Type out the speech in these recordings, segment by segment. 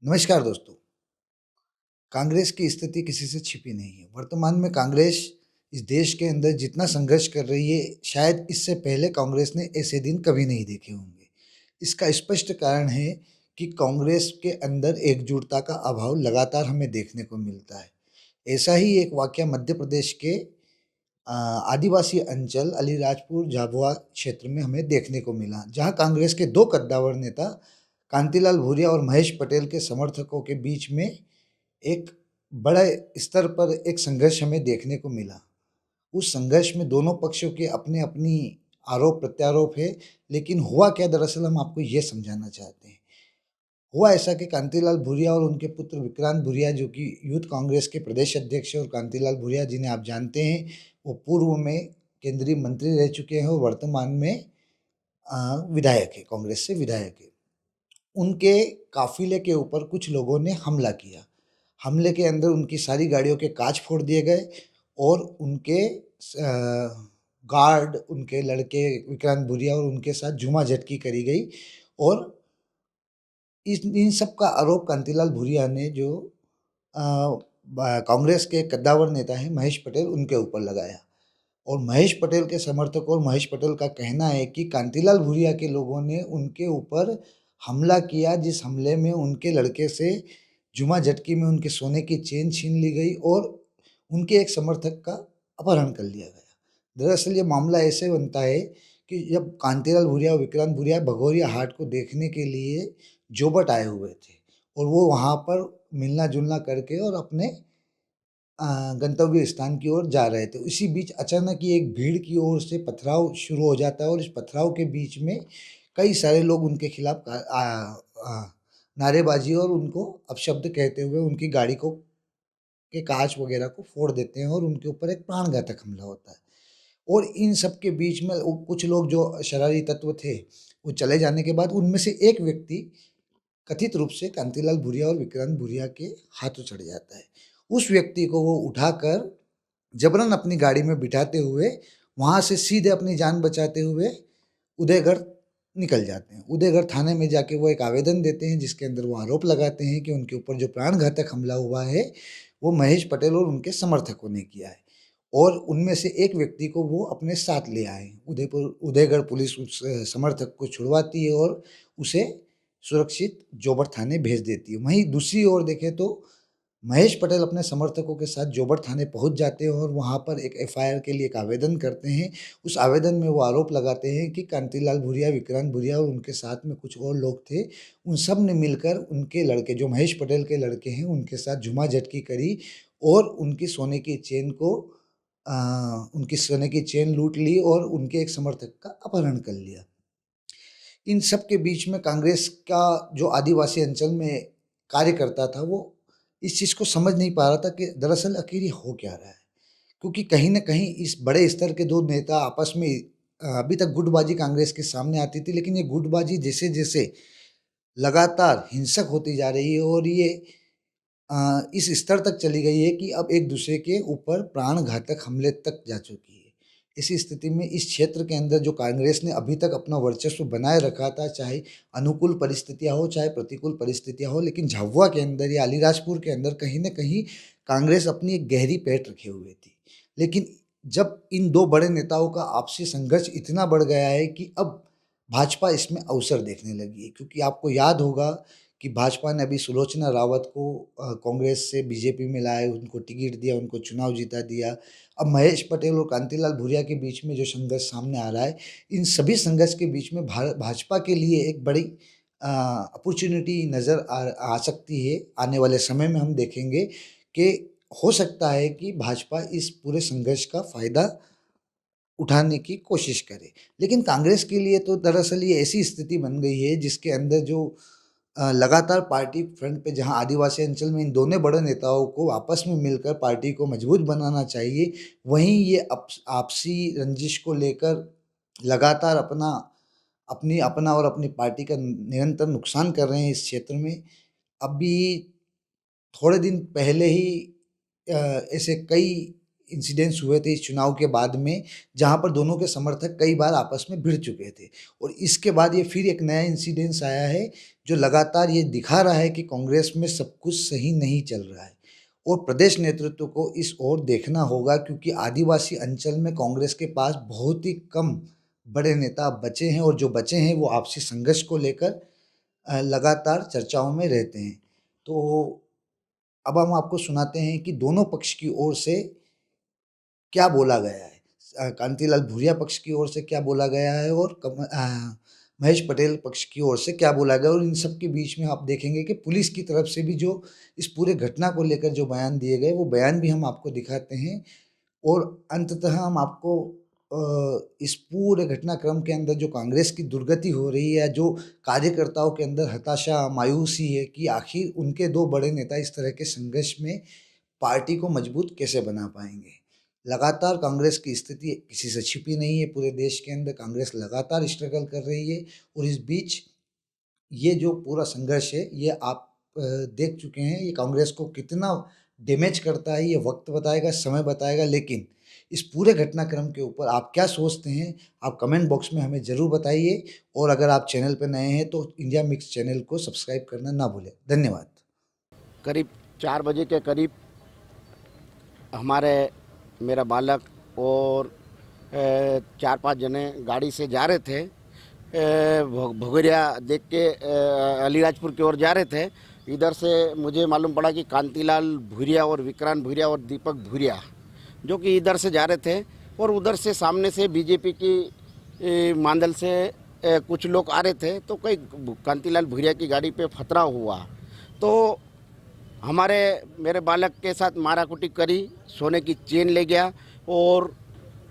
नमस्कार दोस्तों। कांग्रेस की स्थिति किसी से छिपी नहीं है। वर्तमान में कांग्रेस इस देश के अंदर जितना संघर्ष कर रही है, शायद इससे पहले कांग्रेस ने ऐसे दिन कभी नहीं देखे होंगे। इसका स्पष्ट कारण है कि कांग्रेस के अंदर एकजुटता का अभाव लगातार हमें देखने को मिलता है। ऐसा ही एक वाक़या मध्य प्रदेश के आदिवासी अंचल अलीराजपुर झाबुआ क्षेत्र में हमें देखने को मिला, जहाँ कांग्रेस के 2 कद्दावर नेता कांतिलाल भूरिया और महेश पटेल के समर्थकों के बीच में एक बड़े स्तर पर एक संघर्ष हमें देखने को मिला। उस संघर्ष में दोनों पक्षों के अपनी-अपनी आरोप-प्रत्यारोप है, लेकिन हुआ क्या दरअसल हम आपको ये समझाना चाहते हैं। हुआ ऐसा कि कांतिलाल भूरिया और उनके पुत्र विक्रांत भूरिया जो कि यूथ कांग्रेस के प्रदेश अध्यक्ष हैं और कांतिलाल भूरिया जिन्हें आप जानते हैं, वो पूर्व में केंद्रीय मंत्री रह चुके हैं और वर्तमान में विधायक हैं, कांग्रेस से विधायक हैं। उनके काफ़िले के ऊपर कुछ लोगों ने हमला किया। हमले के अंदर उनकी सारी गाड़ियों के काँच फोड़ दिए गए और उनके गार्ड, उनके लड़के विक्रांत भूरिया और उनके साथ झूमा-झटकी करी गई और इन सब का आरोप कांतिलाल भूरिया ने जो अ, कांग्रेस के कद्दावर नेता हैं महेश पटेल उनके ऊपर लगाया। और महेश पटेल के समर्थकों और महेश पटेल का कहना है कि कांतिलाल भूरिया के लोगों ने उनके ऊपर हमला किया, जिस हमले में उनके लड़के से जुमा-झटकी में उनके सोने की चेन छीन ली गई और उनके एक समर्थक का अपहरण कर लिया गया। दरअसल ये मामला ऐसे बनता है कि जब कांतिलाल भूरिया और विक्रांत भूरिया भगोरिया हाट को देखने के लिए जोबट आए हुए थे और वो वहाँ पर मिलना-जुलना करके और अपने गंतव्य स्थान की ओर जा रहे थे। इसी बीच अचानक ही एक भीड़ की ओर से पथराव शुरू हो जाता है और इस पथराव के बीच में कई सारे लोग उनके खिलाफ नारेबाज़ी और उनको अपशब्द कहते हुए उनकी गाड़ी को के काँच वगैरह को फोड़ देते हैं और उनके ऊपर एक प्राणघातक हमला होता है। और इन सब के बीच में वो कुछ लोग जो शरारती तत्व थे, वो चले जाने के बाद उनमें से एक व्यक्ति कथित रूप से कांतिलाल भूरिया और विक्रांत भूरिया के हाथों चढ़ जाता है। उस व्यक्ति को वो उठाकर जबरन अपनी गाड़ी में बिठाते हुए वहाँ से सीधे अपनी जान बचाते हुए उदयगढ़ निकल जाते हैं। उदयगढ़ थाने में जाके वो एक आवेदन देते हैं जिसके अंदर वो आरोप लगाते हैं कि उनके ऊपर जो प्राणघातक हमला हुआ है, वो महेश पटेल और उनके समर्थकों ने किया है। और उनमें से एक व्यक्ति को वो अपने साथ ले आए। उदयगढ़ पुलिस उस समर्थक को छुड़वाती है और उसे सुरक्षित जोबट थाने भेज देती है। वहीं दूसरी ओर देखें तो महेश पटेल अपने समर्थकों के साथ जोबट थाने पहुँच जाते हैं और वहाँ पर एक एफआईआर के लिए एक आवेदन करते हैं। उस आवेदन में वो आरोप लगाते हैं कि कांतिलाल भूरिया, विक्रांत भूरिया और उनके साथ में कुछ और लोग थे। उन सब ने मिलकर उनके लड़के जो महेश पटेल के लड़के हैं, उनके साथ झूमा-झटकी करी और उनकी सोने की चेन लूट ली और उनके एक समर्थक का अपहरण कर लिया। इन सब के बीच में कांग्रेस का जो आदिवासी अंचल में कार्यकर्ता था, वो इस चीज़ को समझ नहीं पा रहा था कि दरअसल आखिर ये हो क्या रहा है? क्योंकि कहीं न कहीं इस बड़े स्तर के 2 नेता आपस में अभी तक गुटबाज़ी कांग्रेस के सामने आती थी, लेकिन ये गुटबाज़ी जैसे-जैसे लगातार हिंसक होती जा रही है और ये इस स्तर तक चली गई है कि अब एक-दूसरे के ऊपर प्राणघातक हमले तक जा चुकी है। ऐसी स्थिति में इस क्षेत्र के अंदर जो कांग्रेस ने अभी तक अपना वर्चस्व बनाए रखा था, चाहे अनुकूल परिस्थितियाँ हो, चाहे प्रतिकूल परिस्थितियाँ हो, लेकिन झाबुआ के अंदर या अलीराजपुर के अंदर कहीं न कहीं कांग्रेस अपनी एक गहरी पैठ रखे हुए थी। लेकिन जब इन 2 बड़े नेताओं का आपसी संघर्ष इतना बढ़ गया है कि अब भाजपा इसमें अवसर देखने लगी है, क्योंकि आपको याद होगा कि भाजपा ने अभी सुलोचना रावत को कांग्रेस से बीजेपी में लाए, उनको टिकट दिया, उनको चुनाव जीता दिया। अब महेश पटेल और कांतिलाल भूरिया के बीच में जो संघर्ष सामने आ रहा है, इन सभी संघर्ष के बीच में भाजपा के लिए एक बड़ी अपॉर्च्युनिटी नज़र आ सकती है। आने वाले समय में हम देखेंगे कि हो सकता है कि भाजपा इस पूरे संघर्ष का फ़ायदा उठाने की कोशिश करे। लेकिन कांग्रेस के लिए तो दरअसल ये ऐसी स्थिति बन गई है जिसके अंदर जो लगातार पार्टी फ्रंट पे जहाँ आदिवासी अंचल में इन दोनों बड़े नेताओं को आपस में मिलकर पार्टी को मजबूत बनाना चाहिए, वहीं ये आपसी रंजिश को लेकर लगातार अपना और अपनी पार्टी का निरंतर नुकसान कर रहे हैं इस क्षेत्र में। अभी थोड़े दिन पहले ही ऐसे कई इंसिडेंट्स हुए थे इस चुनाव के बाद में, जहाँ पर दोनों के समर्थक कई बार आपस में भिड़ चुके थे। और इसके बाद ये फिर एक नया इंसिडेंस आया है, जो लगातार ये दिखा रहा है कि कांग्रेस में सब कुछ सही नहीं चल रहा है और प्रदेश नेतृत्व को इस ओर देखना होगा, क्योंकि आदिवासी अंचल में कांग्रेस के पास बहुत ही कम बड़े नेता बचे हैं और जो बचे हैं वो आपसी संघर्ष को लेकर लगातार चर्चाओं में रहते हैं। तो अब हम आपको सुनाते हैं कि दोनों पक्ष की ओर से क्या बोला गया है। कांतिलाल भूरिया पक्ष की ओर से क्या बोला गया है और महेश पटेल पक्ष की ओर से क्या बोला गया, और इन सब के बीच में आप देखेंगे कि पुलिस की तरफ से भी जो इस पूरे घटना को लेकर जो बयान दिए गए, वो बयान भी हम आपको दिखाते हैं। और अंततः हम आपको इस पूरे घटनाक्रम के अंदर जो कांग्रेस की दुर्गति हो रही है, जो कार्यकर्ताओं के अंदर हताशा, मायूसी है कि आखिर उनके दो बड़े नेता इस तरह के संघर्ष में पार्टी को मजबूत कैसे बना पाएंगे। लगातार कांग्रेस की स्थिति किसी से छिपी नहीं है, पूरे देश के अंदर कांग्रेस लगातार स्ट्रगल कर रही है और इस बीच ये जो पूरा संघर्ष है, ये आप देख चुके हैं ये कांग्रेस को कितना डैमेज करता है, ये वक्त बताएगा, समय बताएगा। लेकिन इस पूरे घटनाक्रम के ऊपर आप क्या सोचते हैं, आप कमेंट बॉक्स में हमें ज़रूर बताइए। और अगर आप चैनल पर नए हैं तो इंडिया मिक्स चैनल को सब्सक्राइब करना ना भूलें। धन्यवाद। करीब 4 बजे के करीब मेरा बालक और 4-5 जने गाड़ी से जा रहे थे, भगोरिया देख के अलीराजपुर की ओर जा रहे थे। इधर से मुझे मालूम पड़ा कि कांतिलाल भूरिया और विक्रांत भूरिया और दीपक भूरिया जो कि इधर से जा रहे थे और उधर से सामने से बीजेपी की मांदल से कुछ लोग आ रहे थे, तो कई कांतिलाल भूरिया की गाड़ी पे फतराव हुआ। तो मेरे बालक के साथ माराकुटी करी, सोने की चेन ले गया और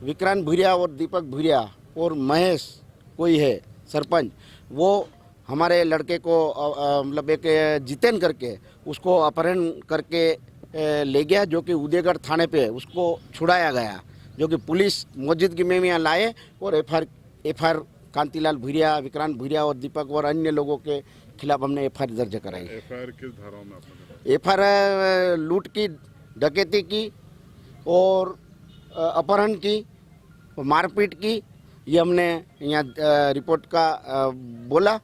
विक्रांत भूरिया और दीपक भूरिया और महेश कोई है सरपंच, वो हमारे लड़के को मतलब एक जितेन करके उसको अपहरण करके ले गया, जो कि उदयगढ़ थाने पे उसको छुड़ाया गया, जो कि पुलिस मौजूदगी में यहाँ लाए और एफआईआर कांतिलाल भूरिया, विक्रांत भूरिया और दीपक और अन्य लोगों के खिलाफ हमने एफआईआर दर्ज कराई। एफआईआर किस धाराओं में आपने? एफआईआर लूट की, डकैती की और अपहरण की, मारपीट की, ये हमने यहाँ रिपोर्ट का बोला।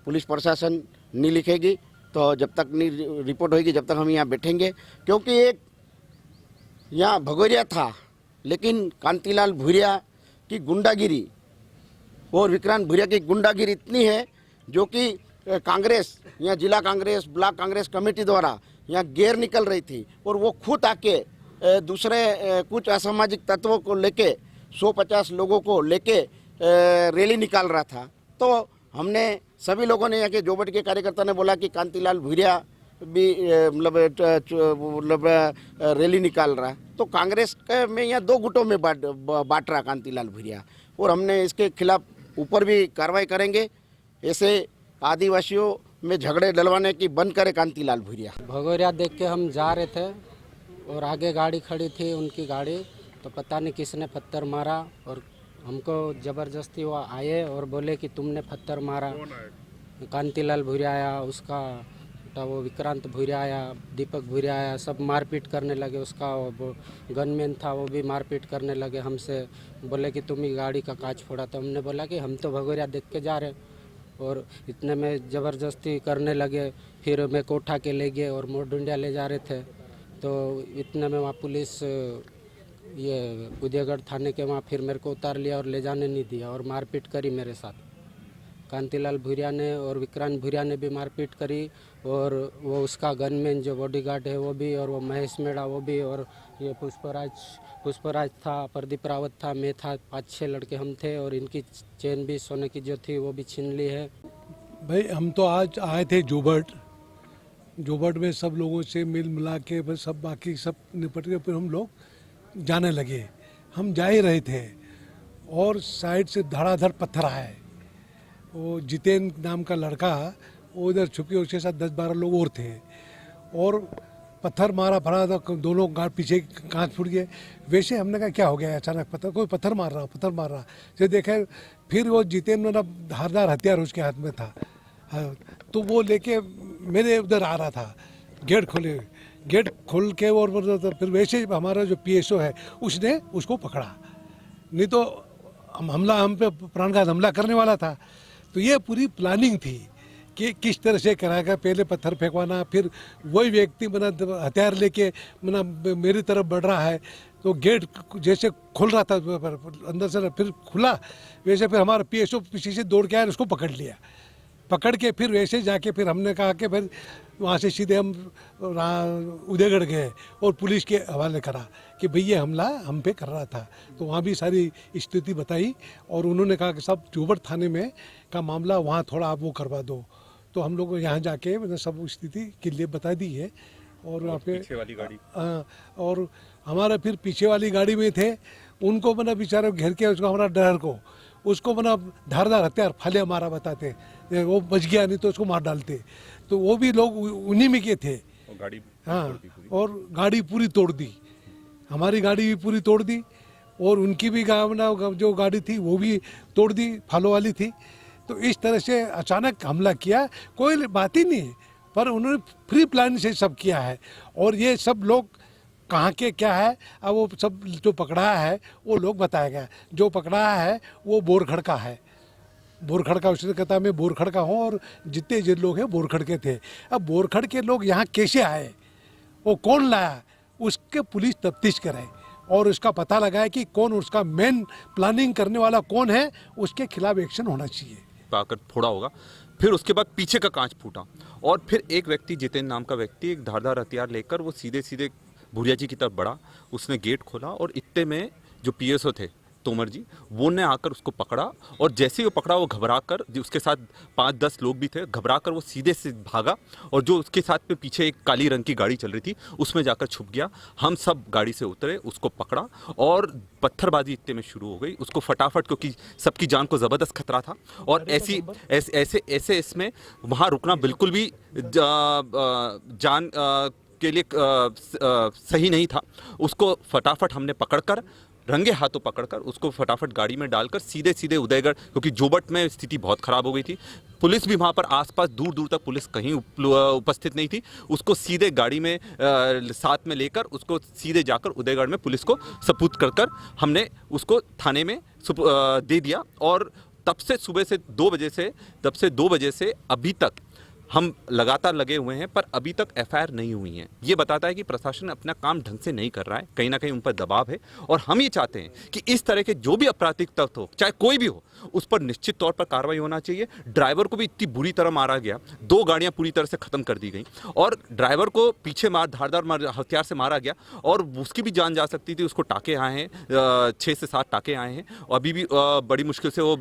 पुलिस प्रशासन नहीं लिखेगी तो जब तक नहीं रिपोर्ट होगी जब तक हम यहाँ बैठेंगे, क्योंकि एक यहाँ भगोरिया था लेकिन कांतिलाल भूरिया की गुंडागिरी और विक्रांत भूरिया की गुंडागिरी इतनी है जो कि कांग्रेस, यहाँ जिला कांग्रेस, ब्लॉक कांग्रेस कमेटी द्वारा यहाँ गैर निकल रही थी और वो खुद आके दूसरे कुछ असामाजिक तत्वों को लेके 150 लोगों को लेके रैली निकाल रहा था। तो हमने सभी लोगों ने, यहाँ के जोबट के कार्यकर्ता ने बोला कि कांतिलाल भूरिया भी मतलब रैली निकाल रहा है, तो कांग्रेस में यहाँ 2 गुटों में बांट रहा कांतिलाल भूरिया, और हमने इसके खिलाफ ऊपर भी कार्रवाई करेंगे। ऐसे आदिवासियों में झगड़े डलवाने की बंद करे कांतिलाल भूरिया। भगोरिया देख के हम जा रहे थे और आगे गाड़ी खड़ी थी उनकी गाड़ी, तो पता नहीं किसने पत्थर मारा और हमको ज़बरदस्ती वो आए और बोले कि तुमने पत्थर मारा। कांतिलाल भूरिया आया, उसका वो विक्रांत भूरिया आया, दीपक भूरिया आया, सब मारपीट करने लगे। उसका वो गनमैन था वो भी मारपीट करने लगे हमसे, बोले कि तुम ही गाड़ी का कांच फोड़ा। तो हमने बोला कि हम तो भगोरिया देख के जा रहे, और इतने में ज़बरदस्ती करने लगे। फिर मैं को उठा के ले गए और मोरडुंडिया ले जा रहे थे, तो इतने में वहाँ पुलिस ये उदयगढ़ थाने के वहाँ फिर मेरे को उतार लिया और ले जाने नहीं दिया और मारपीट करी मेरे साथ। कांतिलाल भूरिया ने और विक्रांत भूरिया ने भी मारपीट करी, और वो उसका गनमैन जो बॉडीगार्ड है वो भी, और वो महेश मेड़ा वो भी, और ये पुष्पराज था, प्रदीप रावत था, मैं था, 5-6 लड़के हम थे, और इनकी चेन भी सोने की जो थी वो भी छीन ली है। भाई हम तो आज आए थे जोबट में सब लोगों से मिल मिला के बस सब बाकी सब निपट के फिर हम लोग जाने लगे। हम जा ही रहे थे और साइड से धड़ाधड़ पत्थर आए। वो जितेन नाम का लड़का वो इधर छुपी, उसके साथ 10-12 लोग और थे और पत्थर मारा भरा था। दोनों गाड़ पीछे कांच फूट गए। वैसे हमने कहा क्या हो गया अचानक, कोई पत्थर मार रहा। जब देखे फिर वो जितेन में ना धारदार हथियार उसके हाथ में था, तो वो लेके मेरे उधर आ रहा था, गेट खोले। गेट खोल के और फिर वैसे हमारा जो पीएसओ है उसने उसको पकड़ा, नहीं तो हम पे प्राणघात हमला करने वाला था। तो ये पूरी प्लानिंग थी कि किस तरह से कराएगा, पहले पत्थर फेंकवाना, फिर वही व्यक्ति हथियार लेके मेरी तरफ बढ़ रहा है, तो गेट जैसे खुल रहा था अंदर से फिर खुला, वैसे फिर हमारा पीएसओ पीछे से दौड़ के आया, उसको पकड़ लिया। पकड़ के फिर वैसे जाके फिर हमने कहा कि फिर वहाँ से सीधे हम उदयगढ़ गए और पुलिस के हवाले करा कि भई ये हमला हम पे कर रहा था। तो वहाँ भी सारी स्थिति बताई और उन्होंने कहा कि सब जोबट थाने में का मामला वहाँ थोड़ा आप वो करवा दो। तो हम लोग यहाँ जाके मैंने सब स्थिति के लिए बता दी है। और वहाँ पे पीछे वाली गाड़ी और हमारा फिर पीछे वाली गाड़ी में थे, उनको मैंने बेचारे घेर के उसको हमारा ड्राइवर को उसको मैंने धारदार हथियार फालिया मारा बताते, वो बच गया, नहीं तो उसको मार डालते। तो वो भी लोग उन्हीं में के थे। और गाड़ी हाँ, और गाड़ी पूरी तोड़ दी, हमारी गाड़ी भी पूरी तोड़ दी और उनकी भी जो गाड़ी थी वो भी तोड़ दी, फालो वाली थी। तो इस तरह से अचानक हमला किया, कोई बात ही नहीं, पर उन्होंने प्री प्लान से सब किया है। और ये सब लोग कहाँ के क्या है, अब वो सब जो पकड़ा है वो लोग बताएगा। जो पकड़ा है वो बोरखड़ का है, बोरखड़ का, उसने कहता मैं बोरखड़ का हूँ और जितने लोग हैं बोरखड़ के थे। अब बोरखड़ के लोग यहाँ कैसे आए, वो कौन लाया, उसके पुलिस तफ्तीश करे और उसका पता लगाए कि कौन उसका मेन प्लानिंग करने वाला कौन है, उसके खिलाफ एक्शन होना चाहिए। आकर फोड़ा होगा। फिर उसके बाद पीछे का कांच फूटा और फिर एक व्यक्ति, जितेंद्र नाम का व्यक्ति, एक धारदार हथियार लेकर वो सीधे सीधे भूरिया जी की तरफ बढ़ा। उसने गेट खोला और इतने में जो पीएसओ थे तोमर जी, वो ने आकर उसको पकड़ा और जैसे ही वो पकड़ा, वो घबरा कर, उसके साथ 5-10 लोग भी थे, घबरा कर वो सीधे से भागा और जो उसके साथ पे पीछे एक काली रंग की गाड़ी चल रही थी उसमें जाकर छुप गया। हम सब गाड़ी से उतरे, उसको पकड़ा और पत्थरबाजी इतने में शुरू हो गई उसको फटाफट, क्योंकि सबकी जान को ज़बरदस्त खतरा था। और ऐसे इसमें वहाँ रुकना बिल्कुल भी जान के लिए सही नहीं था। उसको फटाफट हमने पकड़कर, रंगे हाथों पकड़कर उसको फटाफट गाड़ी में डालकर सीधे सीधे उदयगढ़, क्योंकि जोबट में स्थिति बहुत ख़राब हो गई थी, पुलिस भी वहाँ पर आसपास दूर दूर तक पुलिस कहीं उपस्थित नहीं थी, उसको सीधे गाड़ी में साथ में लेकर उसको सीधे जाकर उदयगढ़ में पुलिस को सपुर्द कर हमने उसको थाने में दे दिया। और तब से 2 बजे से अभी तक हम लगातार लगे हुए हैं, पर अभी तक एफआईआर नहीं हुई है। ये बताता है कि प्रशासन अपना काम ढंग से नहीं कर रहा है, कहीं ना कहीं उन पर दबाव है। और हम ये चाहते हैं कि इस तरह के जो भी आपराधिक तत्व हो, चाहे कोई भी हो, उस पर निश्चित तौर पर कार्रवाई होना चाहिए। ड्राइवर को भी इतनी बुरी तरह मारा गया, 2 गाड़ियां पूरी तरह से खत्म कर दी गई और ड्राइवर को पीछे धारदार हथियार से मारा गया और उसकी भी जान जा सकती थी। उसको टाके आए हैं, 6 से 7 टाके आए हैं, अभी भी बड़ी मुश्किल से वो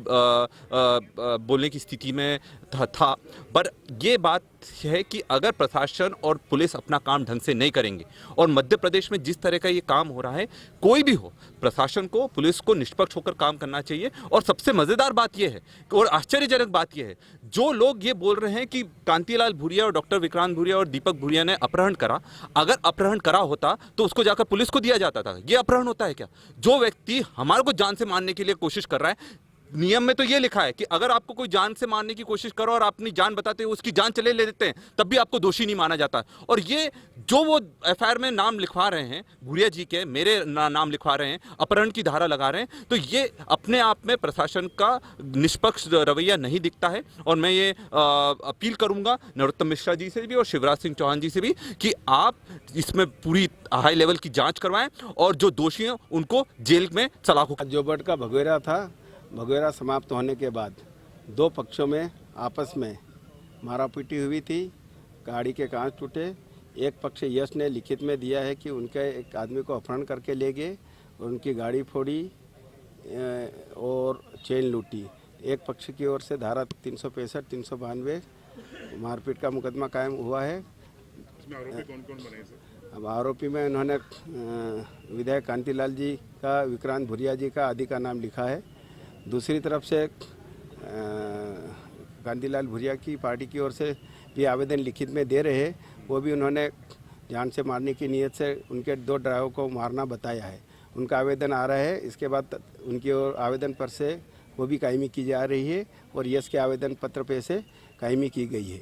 बोलने की स्थिति में था। पर ये बात है कि अगर प्रशासन और पुलिस अपना काम ढंग से नहीं करेंगे और मध्य प्रदेश में जिस तरह का ये काम हो रहा है, कोई भी हो, प्रशासन को, पुलिस को निष्पक्ष होकर काम करना चाहिए। और सबसे मज़ेदार बात यह है और आश्चर्यजनक बात यह है, जो लोग ये बोल रहे हैं कि कांतिलाल भूरिया और डॉक्टर विक्रांत भूरिया और दीपक भूरिया ने अपहरण करा, अगर अपहरण करा होता तो उसको जाकर पुलिस को दिया जाता था। ये अपहरण होता है क्या? जो व्यक्ति हमारे को जान से मारने के लिए कोशिश कर रहा है, नियम में तो ये लिखा है कि अगर आपको कोई जान से मारने की कोशिश करो और अपनी जान बताते हो, उसकी जान चले ले लेते हैं, तब भी आपको दोषी नहीं माना जाता। और ये जो वो एफआईआर में नाम लिखवा रहे हैं, भूरिया जी के, मेरे नाम लिखवा रहे हैं, अपहरण की धारा लगा रहे हैं, तो ये अपने आप में प्रशासन का निष्पक्ष रवैया नहीं दिखता है। और मैं ये अपील करूंगा नरोत्तम मिश्रा जी से भी और शिवराज सिंह चौहान जी से भी कि आप इसमें पूरी हाई लेवल की जाँच करवाएं और जो दोषी हैं उनको जेल में सलाखों। जोबट का भगोड़ा था, भगोड़ा समाप्त होने के बाद 2 पक्षों में आपस में मारापीटी हुई थी, गाड़ी के कांच टूटे। एक पक्ष यश ने लिखित में दिया है कि उनके एक आदमी को अपहरण करके ले गए और उनकी गाड़ी फोड़ी और चेन लूटी। एक पक्ष की ओर से धारा 365, 392 मारपीट का मुकदमा कायम हुआ है। इसमें आरोपी कौन-कौन बने सर? अब आरोपी में उन्होंने विधायक कांतिलाल जी का, विक्रांत भूरिया जी का आदि का नाम लिखा है। दूसरी तरफ से कांतिलाल भूरिया की पार्टी की ओर से भी आवेदन लिखित में दे रहे हैं, वो भी उन्होंने जान से मारने की नीयत से उनके 2 ड्राइवर को मारना बताया है। उनका आवेदन आ रहा है, इसके बाद उनकी ओर आवेदन पर से वो भी कायमी की जा रही है और यश के आवेदन पत्र पे से कायमी की गई है।